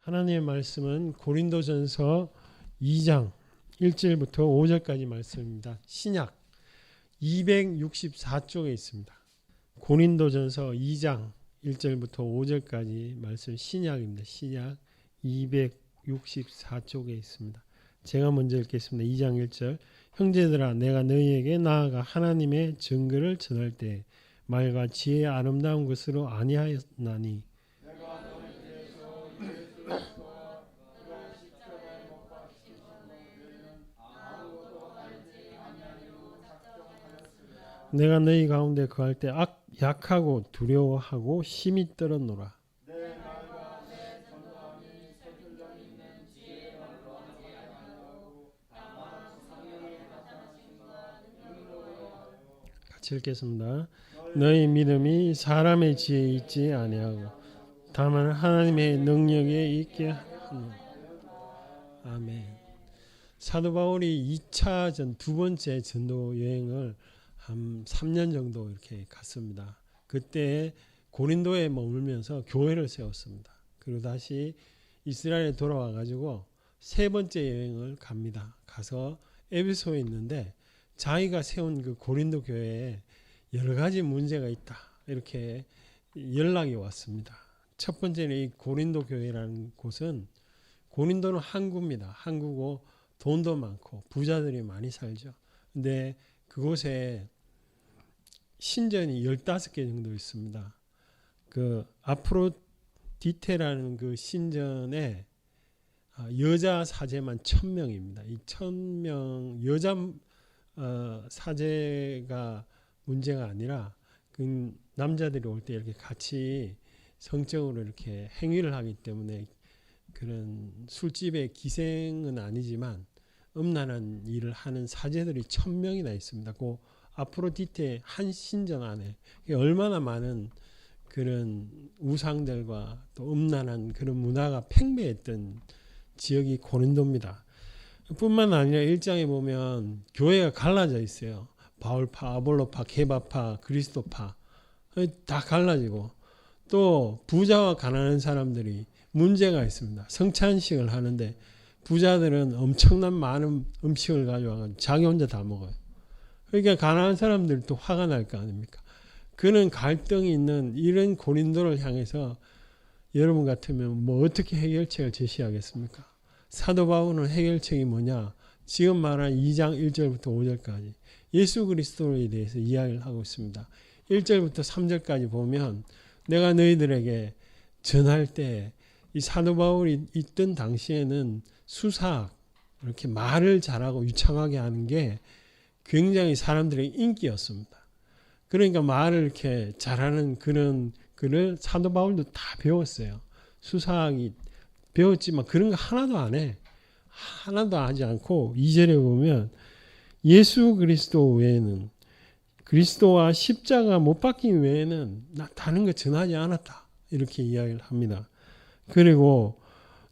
하나님의 말씀은 고린도전서 2장 1절부터 5절까지 말씀입니다. 신약 264쪽에 있습니다. 고린도전서 2장 1절부터 5절까지 말씀 신약입니다. 신약 264쪽에 있습니다. 제가 먼저 읽겠습니다. 2장 1절. 형제들아, 내가 너희에게 나아가 하나님의 증거를 전할 때 말과 지혜의 아름다운 것으로 아니하였나니 내가 너희 가운데 거할 때 약하고 두려워하고 심히 떨었노라. 같이 읽겠습니다. 너희 믿음이 사람의 지혜에 있지 아니하고 다만 하나님의 능력에 있게 하노라. 아멘. 사도 바울이 2차 두 번째 전도 여행을 한 3년 정도 이렇게 갔습니다. 그때 고린도에 머물면서 교회를 세웠습니다. 그리고 다시 이스라엘에 돌아와 가지고 세 번째 여행을 갑니다. 가서 에베소에 있는데 자기가 세운 그 고린도 교회에 여러 가지 문제가 있다. 이렇게 연락이 왔습니다. 첫 번째는 이 고린도 교회라는 곳은 고린도는 항구입니다. 항구고 돈도 많고 부자들이 많이 살죠. 근데 그곳에 신전이 15개 정도 있습니다. 그 아프로디테라는 그 신전에 여자 사제만 1000명입니다. 이 1000명 여자 사제가 문제가 아니라 그 남자들이 올 때 이렇게 같이 성적으로 이렇게 행위를 하기 때문에 그런 술집의 기생은 아니지만 음란한 일을 하는 사제들이 1000명이나 있습니다. 그 아프로디테 한 신전 안에 얼마나 많은 그런 우상들과 또 음란한 그런 문화가 팽배했던 지역이 고린도입니다. 뿐만 아니라 1장에 보면 교회가 갈라져 있어요. 바울파, 아볼로파, 게바파, 그리스도파 다 갈라지고 또 부자와 가난한 사람들이 문제가 있습니다. 성찬식을 하는데 부자들은 엄청난 많은 음식을 가져와서 자기 혼자 다 먹어요. 그러니까 가난한 사람들도 화가 날 거 아닙니까? 그는 갈등이 있는 이런 고린도를 향해서 여러분 같으면 뭐 어떻게 해결책을 제시하겠습니까? 사도 바울은 해결책이 뭐냐? 지금 말한 2장 1절부터 5절까지 예수 그리스도에 대해서 이야기를 하고 있습니다. 1절부터 3절까지 보면 내가 너희들에게 전할 때 이 사도 바울이 있던 당시에는 수사학 이렇게 말을 잘하고 유창하게 하는 게 굉장히 사람들의 인기였습니다. 그러니까 말을 이렇게 잘하는 그런 글을 사도 바울도 다 배웠어요. 수사학이 배웠지만 그런 거 하나도 안 해. 하나도 하지 않고 2절에 보면 예수 그리스도 외에는 그리스도와 십자가 못 박힌 외에는 나 다른 거 전하지 않았다. 이렇게 이야기를 합니다. 그리고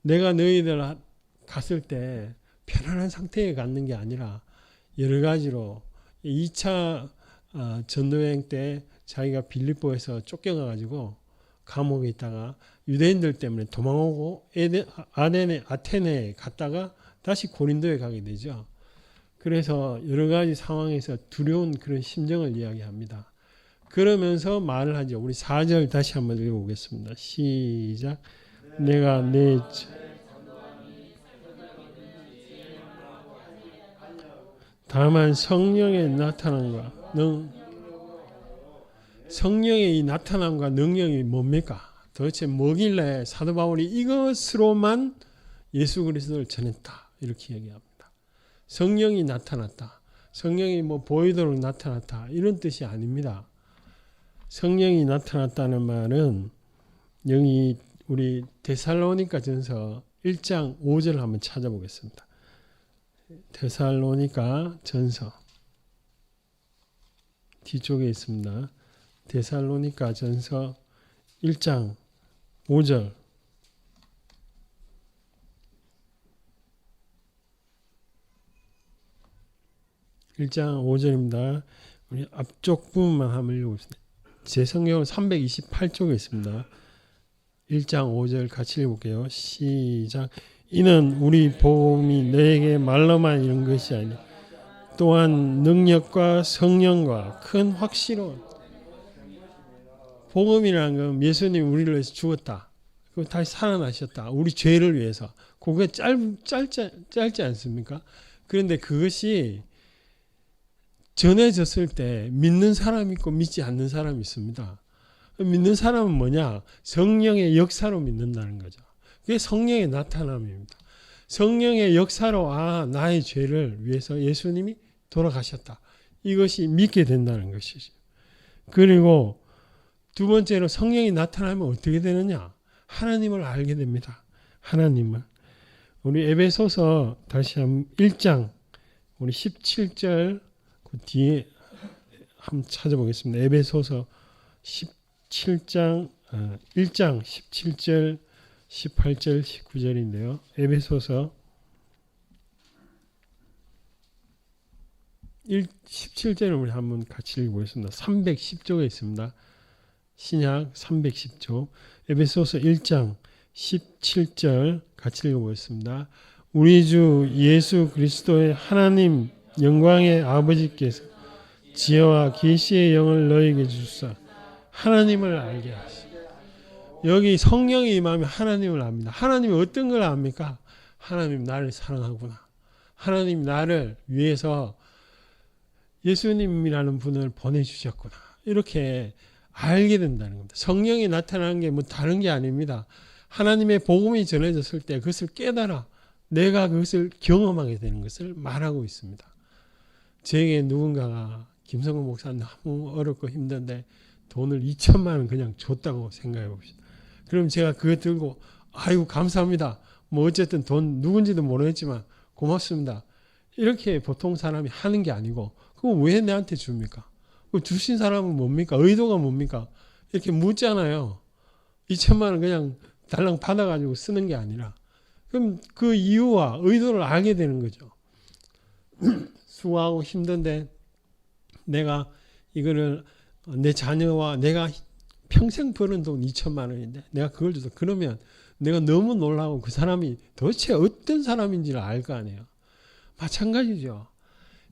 내가 너희들 갔을 때 편안한 상태에 갔는 게 아니라 여러 가지로 2차 전도여행 때 자기가 빌립보에서 쫓겨가가지고 감옥에 있다가 유대인들 때문에 도망오고 아테네에 갔다가 다시 고린도에 가게 되죠. 그래서 여러 가지 상황에서 두려운 그런 심정을 이야기합니다. 그러면서 말을 하죠. 우리 4절 다시 한번 읽어보겠습니다. 시작. 내가 내 다만 성령의 나타남과 성령의 이 나타남과 능력이 뭡니까? 도대체 뭐길래 사도 바울이 이것으로만 예수 그리스도를 전했다 이렇게 얘기합니다. 성령이 나타났다. 성령이 뭐 보이도록 나타났다 이런 뜻이 아닙니다. 성령이 나타났다는 말은 여기 우리 데살로니가 전서 1장 5절을 한번 찾아보겠습니다. 데살로니가 전서 뒤쪽에 있습니다. 데살로니가 전서 1장 5절. (1장 5절입니다) 우리 앞쪽 부분만 한번 읽어봅시다. 제 성경은 328쪽에 있습니다. 1장 5절 같이 읽어볼게요. 시작. 이는 우리 복음이 너에게 말로만 이런 것이 아니 또한 능력과 성령과 큰 확신으로. 복음이라는 건 예수님 우리를 위해서 죽었다. 그리고 다시 살아나셨다. 우리 죄를 위해서. 그게 짧지 않습니까? 그런데 그것이 전해졌을 때 믿는 사람이 있고 믿지 않는 사람이 있습니다. 믿는 사람은 뭐냐? 성령의 역사로 믿는다는 거죠. 그게 성령의 나타남입니다. 성령의 역사로 나의 죄를 위해서 예수님이 돌아가셨다. 이것이 믿게 된다는 것이죠. 그리고 두 번째로 성령이 나타나면 어떻게 되느냐? 하나님을 알게 됩니다. 하나님을. 우리 에베소서 다시 한번 1장 우리 17절 그 뒤에 한번 찾아보겠습니다. 에베소서 17장 1장 17절 18절 19절인데요. 에베소서 17절을 우리 한번 같이 읽어보겠습니다. 310조가 있습니다. 신약 310조 에베소서 1장 17절 같이 읽어보겠습니다. 우리 주 예수 그리스도의 하나님 영광의 아버지께서 지혜와 계시의 영을 너에게 주사 하나님을 알게 하시오. 여기 성령이 임하면 하나님을 압니다. 하나님이 어떤 걸 압니까? 하나님 나를 사랑하구나. 하나님 나를 위해서 예수님이라는 분을 보내주셨구나. 이렇게 알게 된다는 겁니다. 성령이 나타나는 게 뭐 다른 게 아닙니다. 하나님의 복음이 전해졌을 때 그것을 깨달아 내가 그것을 경험하게 되는 것을 말하고 있습니다. 제게 누군가가 김성근 목사님 너무 어렵고 힘든데 돈을 2천만 원 그냥 줬다고 생각해 봅시다. 그럼 제가 그거 들고 아이고 감사합니다. 뭐 어쨌든 돈 누군지도 모르겠지만 고맙습니다. 이렇게 보통 사람이 하는 게 아니고 그거 왜 내한테 줍니까? 주신 사람은 뭡니까? 의도가 뭡니까? 이렇게 묻잖아요. 2천만 원 그냥 달랑 받아가지고 쓰는 게 아니라 그럼 그 이유와 의도를 알게 되는 거죠. 수고하고 힘든데 내가 이거를 내 자녀와 내가 평생 버는 돈 2천만 원인데 내가 그걸 줘서 그러면 내가 너무 놀라고 그 사람이 도대체 어떤 사람인지를 알 거 아니에요. 마찬가지죠.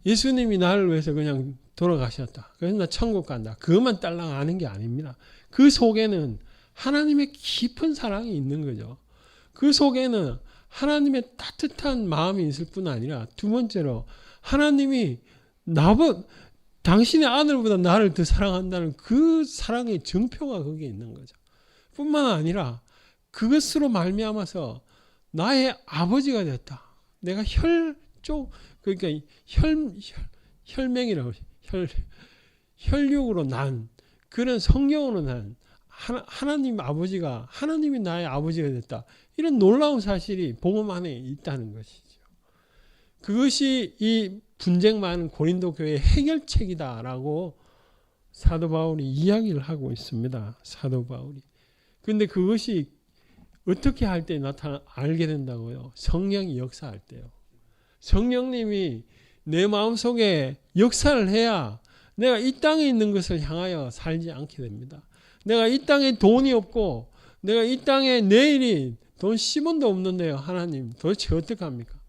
예수님이 나를 위해서 그냥 돌아가셨다. 그래서 나 천국 간다. 그것만 딸랑 아는 게 아닙니다. 그 속에는 하나님의 깊은 사랑이 있는 거죠. 그 속에는 하나님의 따뜻한 마음이 있을 뿐 아니라 두 번째로 하나님이 당신의 아들보다 나를 더 사랑한다는 그 사랑의 증표가 거기에 있는 거죠. 뿐만 아니라 그것으로 말미암아서 나의 아버지가 됐다. 내가 그러니까 혈맹이라고 혈육으로 난 그런 성령으로 난 하나님 아버지가 하나님이 나의 아버지가 됐다. 이런 놀라운 사실이 복음 안에 있다는 것이죠. 그것이 이 분쟁 많은 고린도 교회의 해결책이다라고 사도 바울이 이야기를 하고 있습니다. 사도 바울이. 그런데 그것이 어떻게 할 때 알게 된다고요? 성령이 역사할 때요. 성령님이 내 마음속에 역사를 해야 내가 이 땅에 있는 것을 향하여 살지 않게 됩니다. 내가 이 땅에 돈이 없고 내가 이 땅에 내일이 돈 10원도 없는데요. 하나님 도대체 어떡합니까?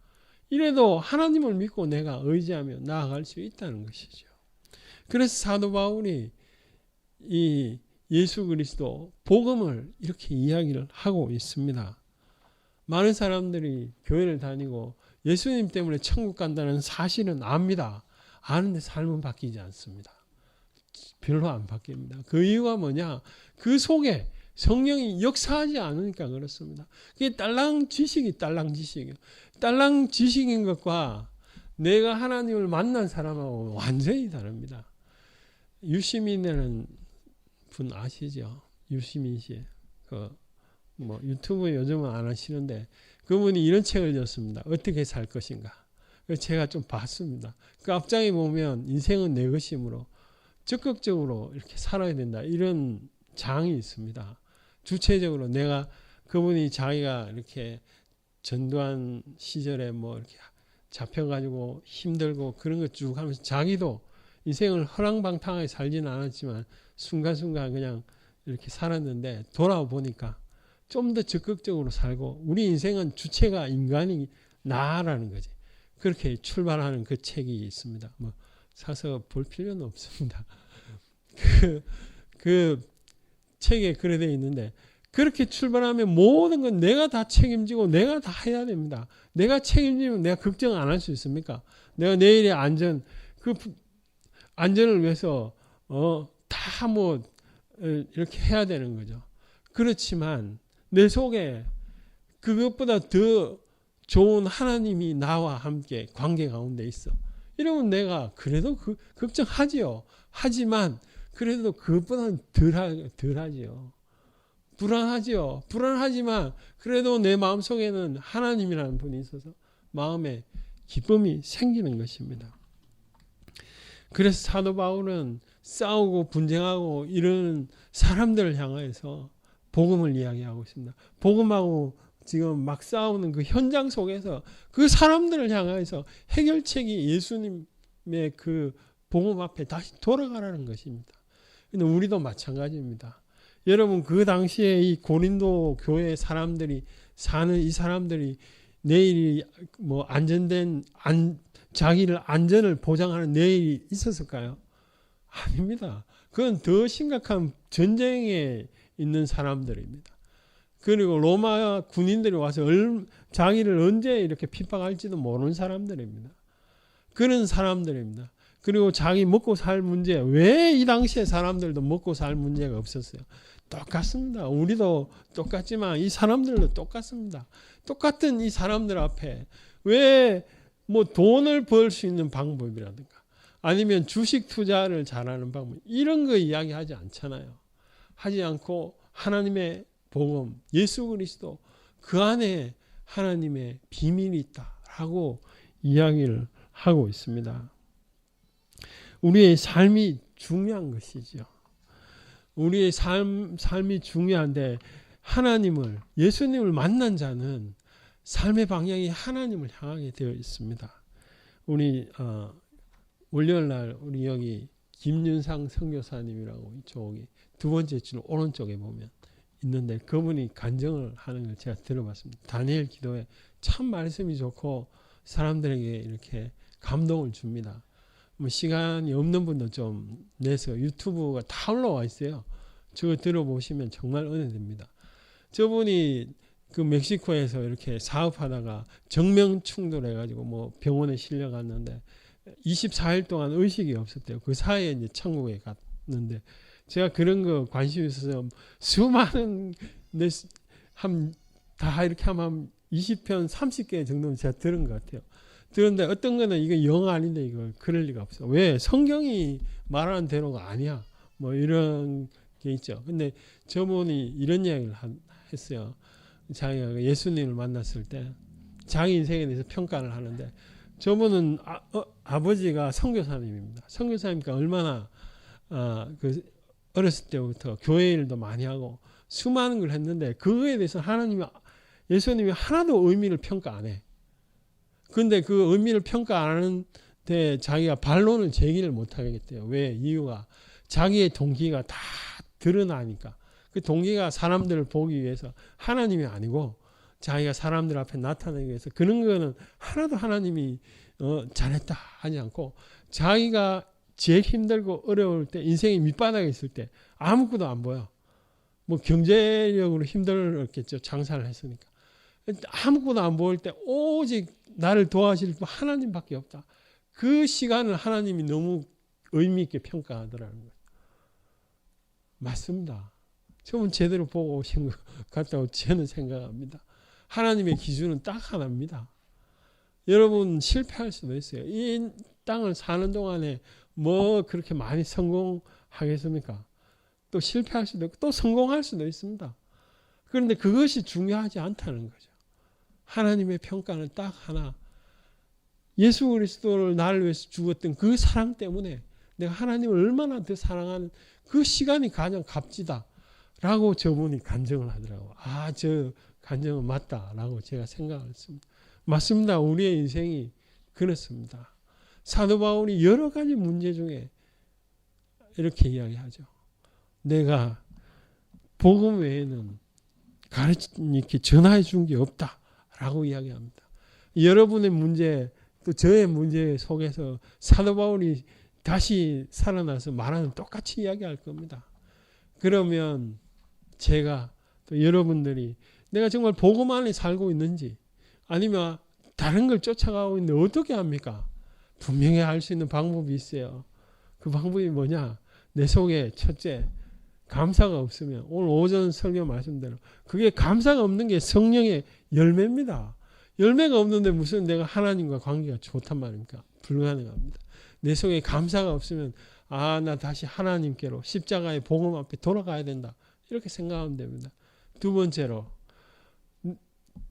이래도 하나님을 믿고 내가 의지하며 나아갈 수 있다는 것이죠. 그래서 사도 바울이 이 예수 그리스도 복음을 이렇게 이야기를 하고 있습니다. 많은 사람들이 교회를 다니고 예수님 때문에 천국 간다는 사실은 압니다. 아는데 삶은 바뀌지 않습니다. 별로 안 바뀝니다. 그 이유가 뭐냐? 그 속에 성령이 역사하지 않으니까 그렇습니다. 그게 딸랑 지식이에요. 딸랑 지식인 것과 내가 하나님을 만난 사람하고 완전히 다릅니다. 유시민이라는 분 아시죠? 유시민 씨. 유튜브 요즘은 안 하시는데 그분이 이런 책을 줬습니다. 어떻게 살 것인가. 제가 좀 봤습니다. 그 앞장에 보면 인생은 내 것이므로 적극적으로 이렇게 살아야 된다. 이런 장이 있습니다. 주체적으로 그분이 자기가 이렇게 전두환 시절에 이렇게 잡혀가지고 힘들고 그런 거 쭉 하면서 자기도 인생을 허랑방탕하게 살지는 않았지만 순간순간 그냥 이렇게 살았는데 돌아보니까 좀 더 적극적으로 살고 우리 인생은 주체가 인간이 나라는 거지. 그렇게 출발하는 그 책이 있습니다. 뭐 사서 볼 필요는 없습니다. 그 책에 그래 되어 있는데 그렇게 출발하면 모든 건 내가 다 책임지고 내가 다 해야 됩니다. 내가 책임지면 내가 걱정 안 할 수 있습니까? 내가 내일의 안전, 그 안전을 위해서 다 뭐 이렇게 해야 되는 거죠. 그렇지만 내 속에 그것보다 더 좋은 하나님이 나와 함께 관계 가운데 있어. 이러면 내가 그래도 걱정하지요. 하지만 그래도 그것보다는 덜하지요. 불안하지요. 불안하지만 그래도 내 마음속에는 하나님이라는 분이 있어서 마음에 기쁨이 생기는 것입니다. 그래서 사도 바울은 싸우고 분쟁하고 이런 사람들을 향해서 복음을 이야기하고 있습니다. 복음하고 지금 막 싸우는 그 현장 속에서 그 사람들을 향해서 해결책이 예수님의 그 복음 앞에 다시 돌아가라는 것입니다. 근데 우리도 마찬가지입니다. 여러분 그 당시에 이 고린도 교회 사람들이 사는 이 사람들이 내일이 뭐 안전된 자기를 안전을 보장하는 내일이 있었을까요? 아닙니다. 그건 더 심각한 전쟁에 있는 사람들입니다. 그리고 로마 군인들이 와서 자기를 언제 이렇게 핍박할지도 모르는 사람들입니다. 그런 사람들입니다. 그리고 자기 먹고 살 문제, 왜 이 당시에 사람들도 먹고 살 문제가 없었어요? 똑같습니다. 우리도 똑같지만 이 사람들도 똑같습니다. 똑같은 이 사람들 앞에 왜 뭐 돈을 벌 수 있는 방법이라든가 아니면 주식 투자를 잘하는 방법 이런 거 이야기하지 않잖아요. 하지 않고 하나님의 복음, 예수 그리스도 그 안에 하나님의 비밀이 있다라고 이야기를 하고 있습니다. 우리의 삶이 중요한 것이죠. 우리의 삶이 중요한데 하나님을 예수님을 만난 자는 삶의 방향이 하나님을 향하게 되어 있습니다. 우리 월요일 날 우리 여기 김윤상 선교사님이라고 이쪽이 두 번째 줄 오른쪽에 보면 있는데 그분이 간증을 하는 걸 제가 들어봤습니다. 다니엘 기도에 참 말씀이 좋고 사람들에게 이렇게 감동을 줍니다. 뭐 시간이 없는 분도 좀 내서 유튜브가 다 올라와 있어요. 저거 들어보시면 정말 은혜됩니다. 저분이 그 멕시코에서 이렇게 사업하다가 정명 충돌해가지고 뭐 병원에 실려갔는데 24일 동안 의식이 없었대요. 그 사이에 이제 천국에 갔는데 제가 그런 거 관심 있어서 수많은 다 이렇게 하면 20편 30개 정도는 제가 들은 것 같아요. 그런데 어떤 거는 이거 영어 아닌데 이거 그럴 리가 없어. 왜? 성경이 말하는 대로가 아니야. 뭐 이런 게 있죠. 근데 저분이 이런 이야기를 했어요. 자기가 예수님을 만났을 때 자기 인생에 대해서 평가를 하는데 저분은 아버지가 선교사님입니다. 선교사니까 얼마나 그 어렸을 때부터 교회 일도 많이 하고 수많은 걸 했는데 그거에 대해서 예수님이 하나도 의미를 평가 안 해. 근데 그 의미를 평가 안 하는데 자기가 반론을 제기를 못 하겠대요. 왜? 이유가 자기의 동기가 다 드러나니까. 그 동기가 사람들을 보기 위해서 하나님이 아니고 자기가 사람들 앞에 나타나기 위해서 그런 거는 하나도 하나님이 잘했다 하지 않고 자기가 제일 힘들고 어려울 때 인생이 밑바닥에 있을 때 아무것도 안 보여. 뭐 경제력으로 힘들었겠죠. 장사를 했으니까. 아무것도 안 보일 때 오직 나를 도와줄 분 하나님밖에 없다. 그 시간을 하나님이 너무 의미 있게 평가하더라는 거예요. 맞습니다. 저분 제대로 보고 오신 것 같다고 저는 생각합니다. 하나님의 기준은 딱 하나입니다. 여러분 실패할 수도 있어요. 이 땅을 사는 동안에 뭐 그렇게 많이 성공하겠습니까? 또 실패할 수도 있고 또 성공할 수도 있습니다. 그런데 그것이 중요하지 않다는 거죠. 하나님의 평가는 딱 하나. 예수 그리스도를 나를 위해서 죽었던 그 사랑 때문에 내가 하나님을 얼마나 더 사랑하는 그 시간이 가장 값지다. 라고 저분이 간증을 하더라고요. 저 간증은 맞다라고 제가 생각을 했습니다. 맞습니다. 우리의 인생이 그렇습니다. 사도 바울이 여러 가지 문제 중에 이렇게 이야기하죠. 내가 복음 외에는 이렇게 전화해 준 게 없다라고 이야기합니다. 여러분의 문제 또 저의 문제 속에서 사도 바울이 다시 살아나서 말하는 똑같이 이야기할 겁니다. 그러면 제가 또 여러분들이 내가 정말 복음 안에 살고 있는지 아니면 다른 걸 쫓아가고 있는데 어떻게 합니까? 분명히 알 수 있는 방법이 있어요. 그 방법이 뭐냐? 내 속에 첫째 감사가 없으면 오늘 오전 설교 말씀대로 그게 감사가 없는 게 성령의 열매입니다. 열매가 없는데 무슨 내가 하나님과 관계가 좋단 말입니까? 불가능합니다. 내 속에 감사가 없으면 나 다시 하나님께로 십자가의 복음 앞에 돌아가야 된다. 이렇게 생각하면 됩니다. 두 번째로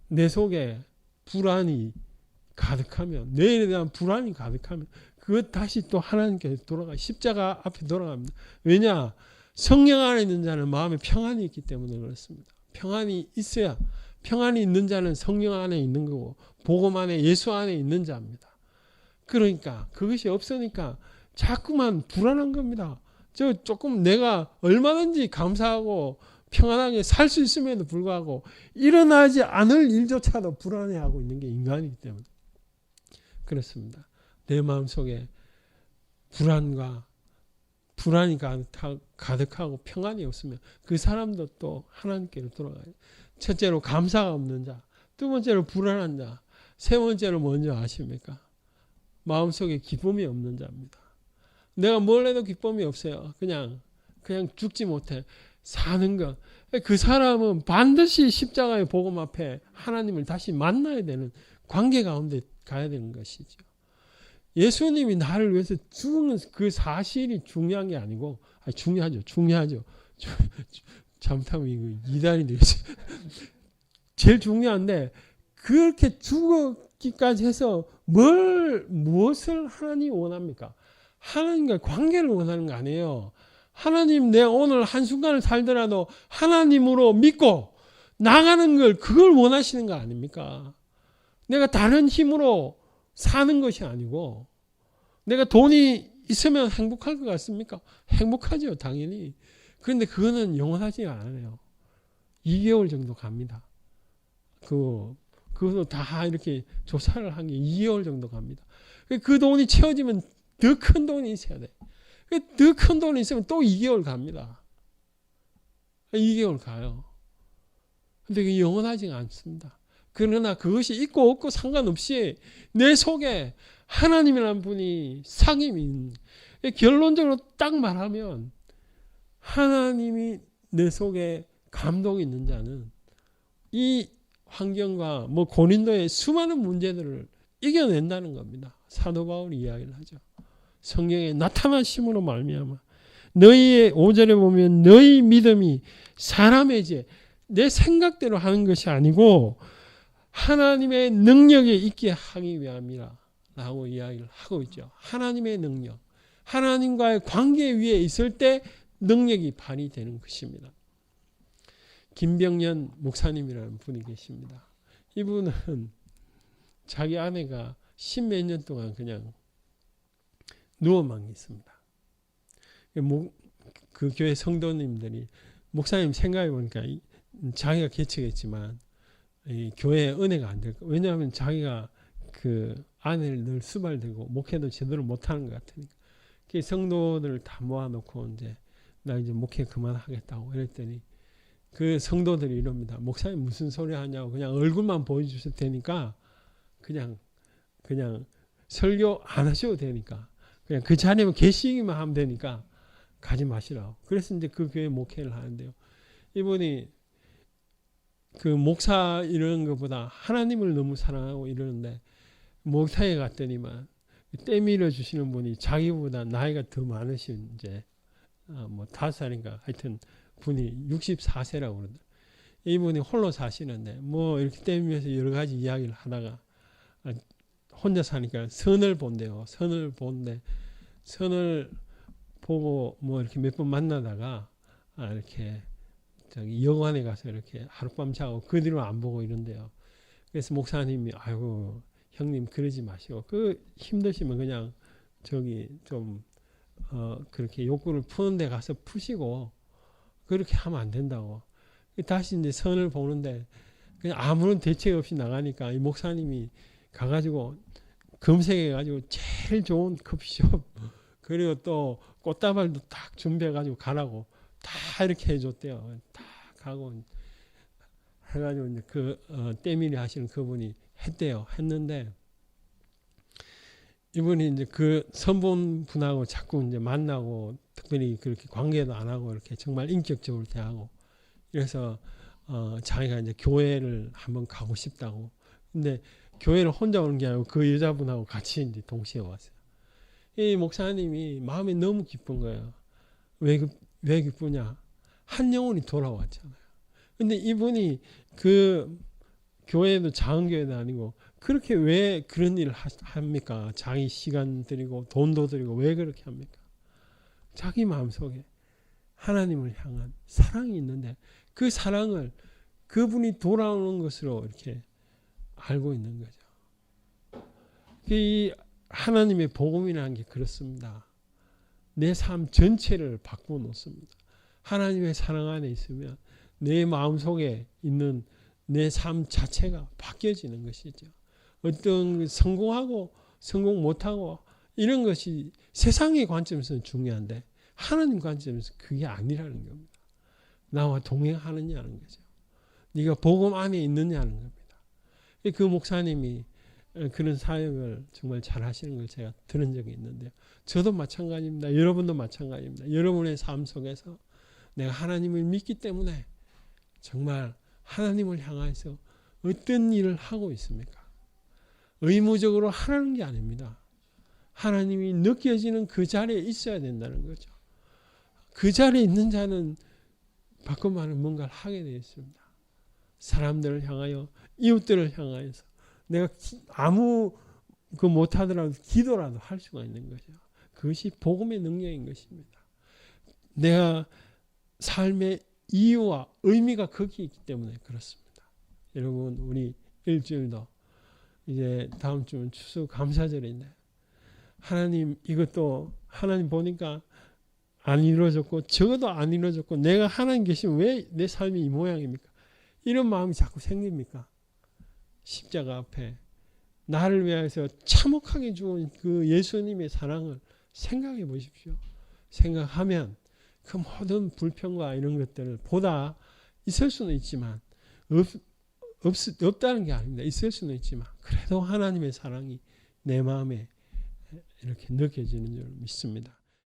내 속에 불안이 가득하면 내일에 대한 불안이 가득하면 그것 다시 또 하나님께 돌아가 십자가 앞에 돌아갑니다. 왜냐? 성령 안에 있는 자는 마음에 평안이 있기 때문에 그렇습니다. 평안이 있어야 평안이 있는 자는 성령 안에 있는 거고 복음 안에 예수 안에 있는 자입니다. 그러니까 그것이 없으니까 자꾸만 불안한 겁니다. 조금 내가 얼마든지 감사하고 평안하게 살 수 있음에도 불구하고 일어나지 않을 일조차도 불안해하고 있는 게 인간이기 때문에 그렇습니다. 내 마음속에 불안이 가득하고 평안이 없으면 그 사람도 또 하나님께로 돌아가요. 첫째로 감사가 없는 자, 두 번째로 불안한 자, 세 번째로 뭔지 아십니까? 마음속에 기쁨이 없는 자입니다. 내가 뭘 해도 기쁨이 없어요. 그냥 죽지 못해 사는 것. 그 사람은 반드시 십자가의 복음 앞에 하나님을 다시 만나야 되는 관계 가운데 가야 되는 것이죠. 예수님이 나를 위해서 죽은 그 사실이 중요한 게 아니고 중요하죠. 잘못하면 이거 이단이 되겠어요. 제일 중요한데 그렇게 죽기까지 해서 무엇을 하나님이 원합니까? 하나님과 관계를 원하는 거 아니에요. 하나님 내가 오늘 한순간을 살더라도 하나님으로 믿고 나가는 그걸 원하시는 거 아닙니까? 내가 다른 힘으로 사는 것이 아니고 내가 돈이 있으면 행복할 것 같습니까? 행복하죠, 당연히. 그런데 그거는 영원하지 않아요. 2개월 정도 갑니다. 그것도 다 이렇게 조사를 한 게 2개월 정도 갑니다. 그 돈이 채워지면 더 큰 돈이 있어야 돼. 더 큰 돈이 있으면 또 2개월 갑니다. 2개월 가요. 근데 그게 영원하지가 않습니다. 그러나 그것이 있고 없고 상관없이 내 속에 하나님이라는 분이 상임인 결론적으로 딱 말하면 하나님이 내 속에 감동이 있는 자는 이 환경과 고린도의 수많은 문제들을 이겨낸다는 겁니다. 사도 바울이 이야기를 하죠. 성령의 나타나심으로 말미암아 너희의 5절에 보면 너희 믿음이 사람의 지혜 내 생각대로 하는 것이 아니고 하나님의 능력에 있게 하기 위함이라 라고 이야기를 하고 있죠. 하나님의 능력 하나님과의 관계 위에 있을 때 능력이 발휘되는 것입니다. 김병년 목사님이라는 분이 계십니다. 이분은 자기 아내가 10몇 년 동안 그냥 누워만 있습니다. 그 교회 성도님들이 목사님 생각해 보니까 자기가 개척했지만 교회에 은혜가 안 될 거. 왜냐하면 자기가 그 아내를 늘 수발되고 목회도 제대로 못하는 것 같으니까. 성도들을 다 모아놓고 나 이제 목회 그만하겠다고 이랬더니 그 성도들이 이럽니다. 목사님 무슨 소리 하냐고 그냥 얼굴만 보여주셔도 되니까 그냥 설교 안 하셔도 되니까 그냥 그 자리에 계시기만 하면 되니까 가지 마시라고. 그래서 이제 그 교회 목회를 하는데요. 이분이 그 목사 이런 것보다 하나님을 너무 사랑하고 이러는데 목사에 갔더니만 떼밀어 주시는 분이 자기보다 나이가 더 많으신 5살인가 하여튼 분이 64세라고 그러더라고요. 이분이 홀로 사시는데 이렇게 떼밀면서 여러 가지 이야기를 하다가 혼자 사니까 선을 본대요. 선을 보는데 선을 보고 이렇게 몇 번 만나다가 이렇게 여관에 가서 이렇게 하룻밤 자고 그 뒤로 안 보고 이런데요. 그래서 목사님이 아이고 형님 그러지 마시고 힘드시면 그냥 그렇게 욕구를 푸는 데 가서 푸시고 그렇게 하면 안 된다고. 다시 이제 선을 보는데 그냥 아무런 대책 없이 나가니까 이 목사님이 가가지고 검색해가지고 제일 좋은 커피숍 그리고 또 꽃다발도 딱 준비해가지고 가라고 다 이렇게 해줬대요. 다 가고 해가지고 이제 그 때밀이 하시는 그분이 했대요. 했는데 이분이 이제 그 선본 분하고 자꾸 이제 만나고 특별히 그렇게 관계도 안 하고 이렇게 정말 인격적으로 대하고 그래서 자기가 이제 교회를 한번 가고 싶다고. 근데 교회를 혼자 오는 게 아니고 그 여자분하고 같이 이제 동시에 왔어요. 이 목사님이 마음이 너무 기쁜 거예요. 왜 기쁘냐? 한 영혼이 돌아왔잖아요. 근데 이분이 그 교회도 작은 교회도 아니고 그렇게 왜 그런 일을 합니까? 자기 시간 들이고 돈도 들이고 왜 그렇게 합니까? 자기 마음속에 하나님을 향한 사랑이 있는데 그 사랑을 그분이 돌아오는 것으로 이렇게 알고 있는 거죠. 이 하나님의 복음이라는 게 그렇습니다. 내 삶 전체를 바꾸어 놓습니다. 하나님의 사랑 안에 있으면 내 마음속에 있는 내 삶 자체가 바뀌어지는 것이죠. 어떤 성공하고 성공 못하고 이런 것이 세상의 관점에서는 중요한데 하나님 관점에서 그게 아니라는 겁니다. 나와 동행하느냐는 거죠. 네가 복음 안에 있느냐는 겁니다. 그 목사님이 그런 사역을 정말 잘 하시는 걸 제가 들은 적이 있는데요. 저도 마찬가지입니다. 여러분도 마찬가지입니다. 여러분의 삶 속에서 내가 하나님을 믿기 때문에 정말 하나님을 향해서 어떤 일을 하고 있습니까? 의무적으로 하라는 게 아닙니다. 하나님이 느껴지는 그 자리에 있어야 된다는 거죠. 그 자리에 있는 자는 바꿔 말하면 뭔가를 하게 되어 있습니다. 사람들을 향하여 이웃들을 향하여서 내가 아무 그 못하더라도 기도라도 할 수가 있는 거죠. 그것이 복음의 능력인 것입니다. 내가 삶의 이유와 의미가 거기 있기 때문에 그렇습니다. 여러분 우리 일주일도 이제 다음 주는 추수 감사절인데 하나님 이것도 하나님 보니까 안 이루어졌고 적어도 안 이루어졌고 내가 하나님 계시면 왜 내 삶이 이 모양입니까? 이런 마음이 자꾸 생깁니까? 십자가 앞에 나를 위해서 참혹하게 죽은 그 예수님의 사랑을 생각해 보십시오. 생각하면 그 모든 불평과 이런 것들을 보다 있을 수는 있지만 없다는 게 아닙니다. 있을 수는 있지만 그래도 하나님의 사랑이 내 마음에 이렇게 느껴지는 줄 믿습니다.